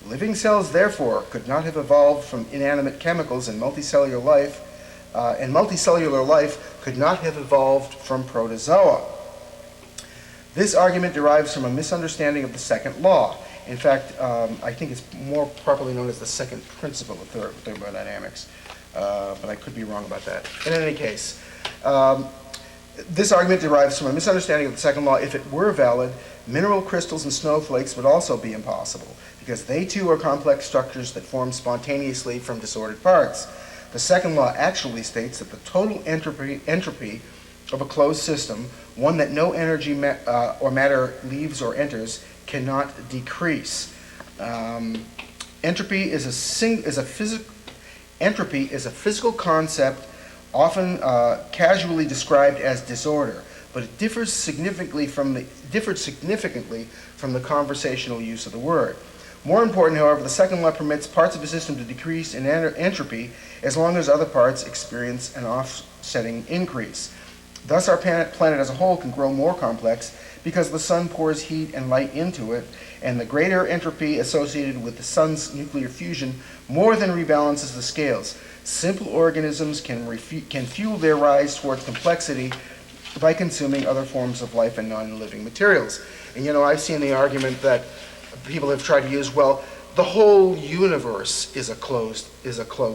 Living cells, therefore, could not have evolved from inanimate chemicals, and multicellular life could not have evolved from protozoa. This argument derives from a misunderstanding of the second law. In fact, I think it's more properly known as the second principle of thermodynamics, but I could be wrong about that. In any case, this argument derives from a misunderstanding of the second law. If it were valid, mineral crystals and snowflakes would also be impossible, because they too are complex structures that form spontaneously from disordered parts. The second law actually states that the total entropy of a closed system, one that no energy or matter leaves or enters, cannot decrease. Entropy is a physical concept, often casually described as disorder, but it differs significantly from the conversational use of the word. More important, however, the second law permits parts of a system to decrease in entropy as long as other parts experience an offsetting increase. Thus, our planet as a whole can grow more complex because the sun pours heat and light into it, and the greater entropy associated with the sun's nuclear fusion more than rebalances the scales. Simple organisms can fuel their rise towards complexity by consuming other forms of life and non-living materials. And I've seen the argument that people have tried to use, well, the whole universe is a closed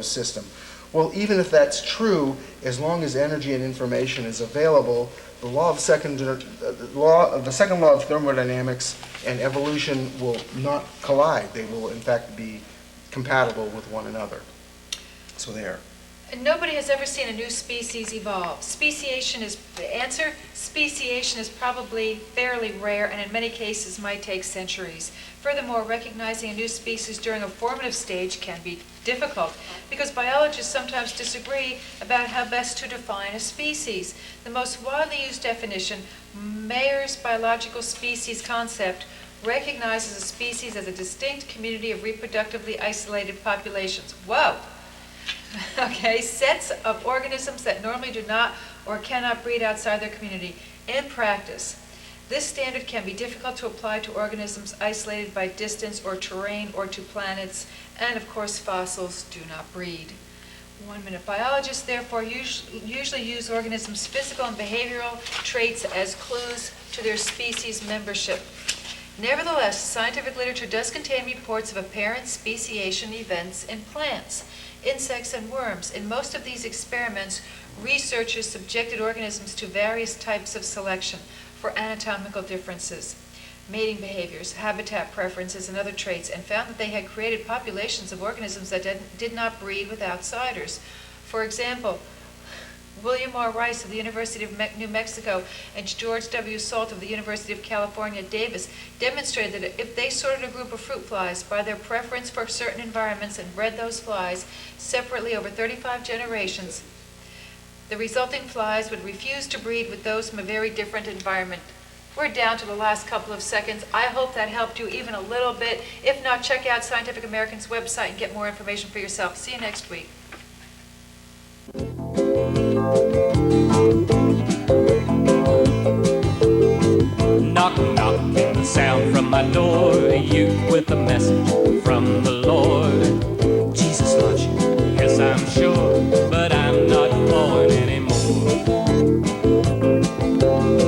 system. Well, even if that's true, as long as energy and information is available, the second law of thermodynamics and evolution will not collide. They will, in fact, be compatible with one another. So there. And nobody has ever seen a new species evolve. Speciation is probably fairly rare and in many cases might take centuries. Furthermore, recognizing a new species during a formative stage can be difficult because biologists sometimes disagree about how best to define a species. The most widely used definition, Mayer's biological species concept, recognizes a species as a distinct community of reproductively isolated populations. Whoa! Okay, sets of organisms that normally do not or cannot breed outside their community. In practice, this standard can be difficult to apply to organisms isolated by distance or terrain or to planets, and of course fossils do not breed. 1 minute. Biologists therefore usually use organisms' physical and behavioral traits as clues to their species membership. Nevertheless, scientific literature does contain reports of apparent speciation events in plants, insects, and worms. In most of these experiments, researchers subjected organisms to various types of selection for anatomical differences, mating behaviors, habitat preferences, and other traits, and found that they had created populations of organisms that did not breed with outsiders. For example, William R. Rice of the University of New Mexico and George W. Salt of the University of California, Davis, demonstrated that if they sorted a group of fruit flies by their preference for certain environments and bred those flies separately over 35 generations, the resulting flies would refuse to breed with those from a very different environment. We're down to the last couple of seconds. I hope that helped you even a little bit. If not, check out Scientific American's website and get more information for yourself. See you next week. Knock, knock, the sound from my door, a youth with a message from the Lord. Jesus loves you, yes I'm sure, but I'm not born anymore.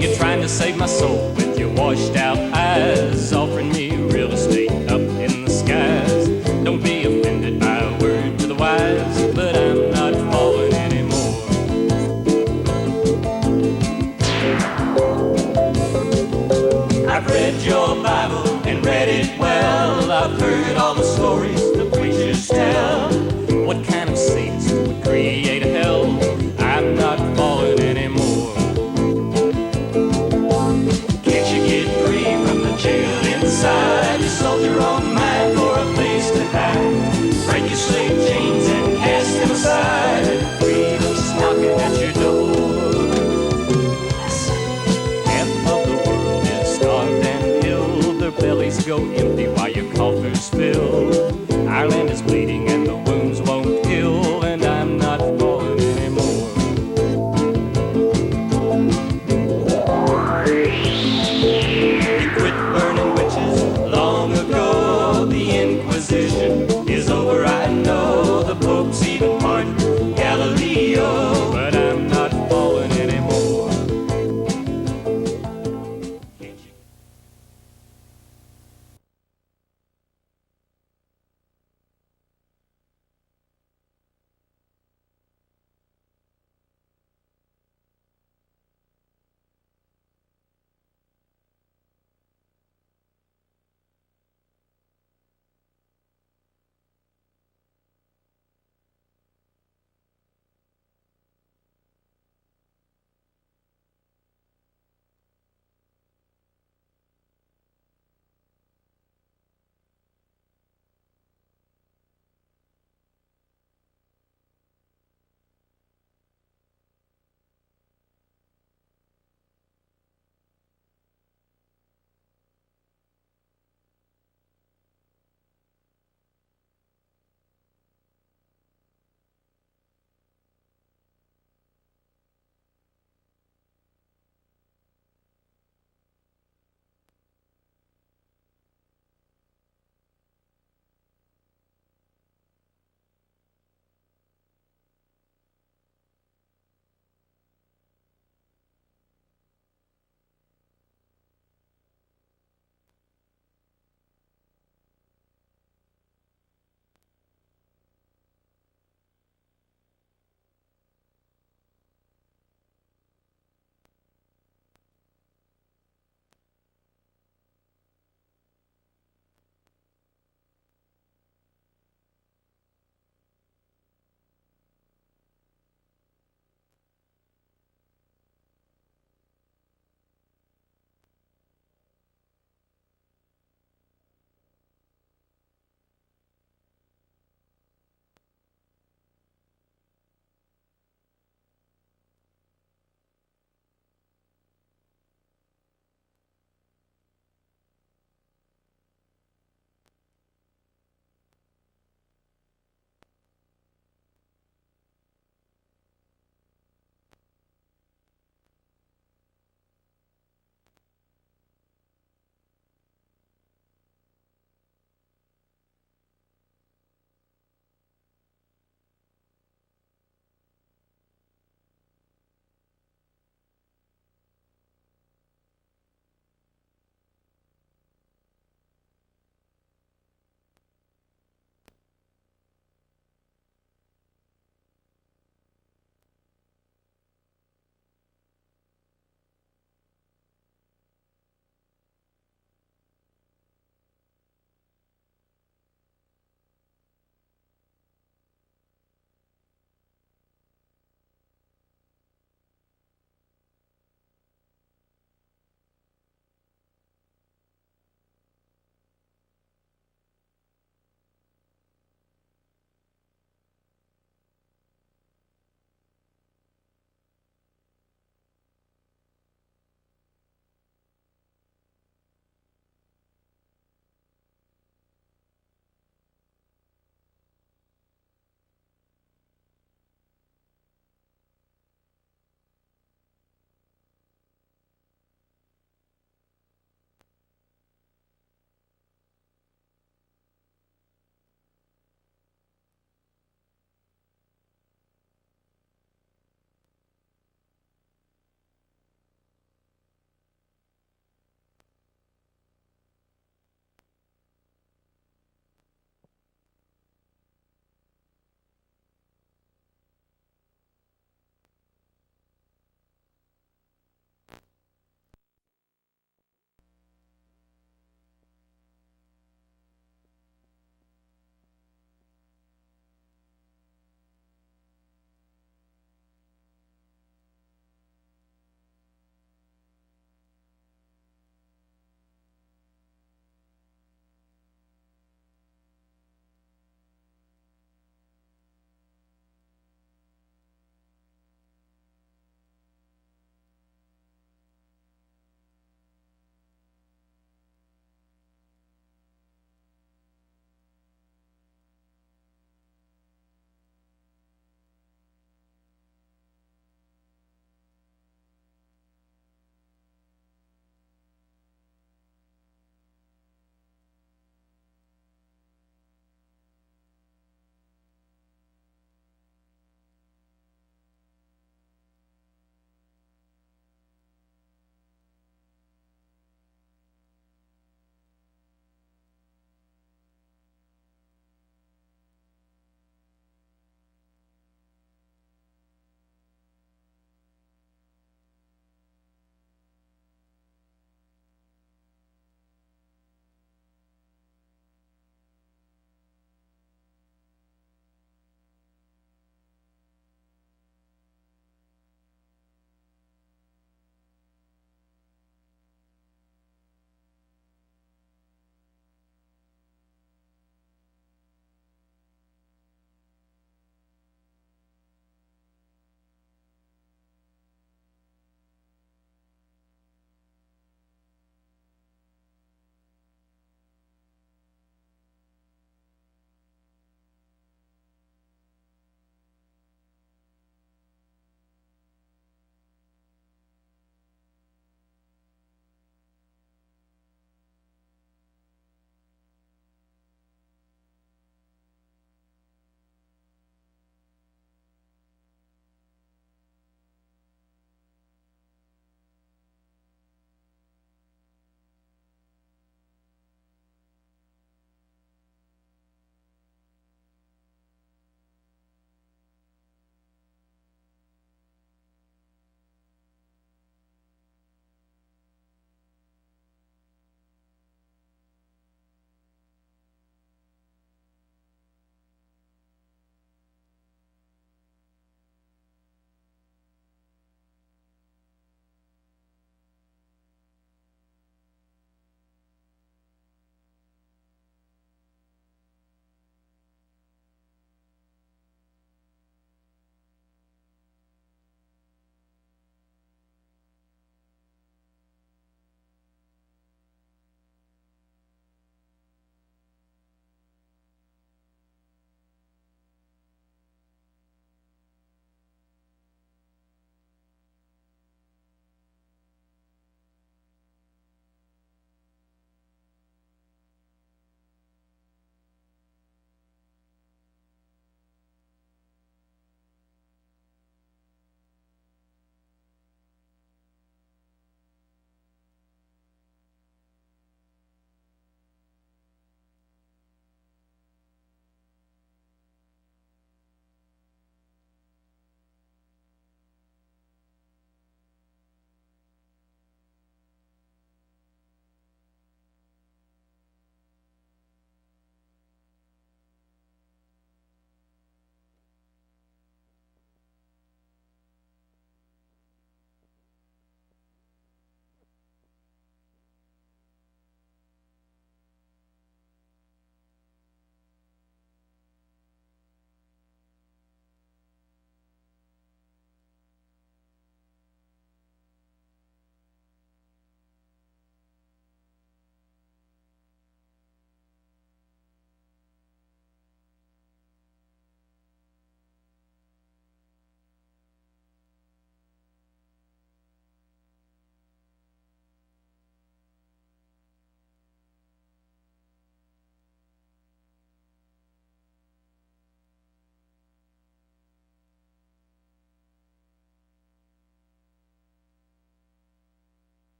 You're trying to save my soul with your washed out eyes, offering me real estate up in the skies. Don't be offended by a word to the wise, but I'm not falling anymore. I've read your Bible and read it well. I've heard all the stories the preachers tell. What kind of saints would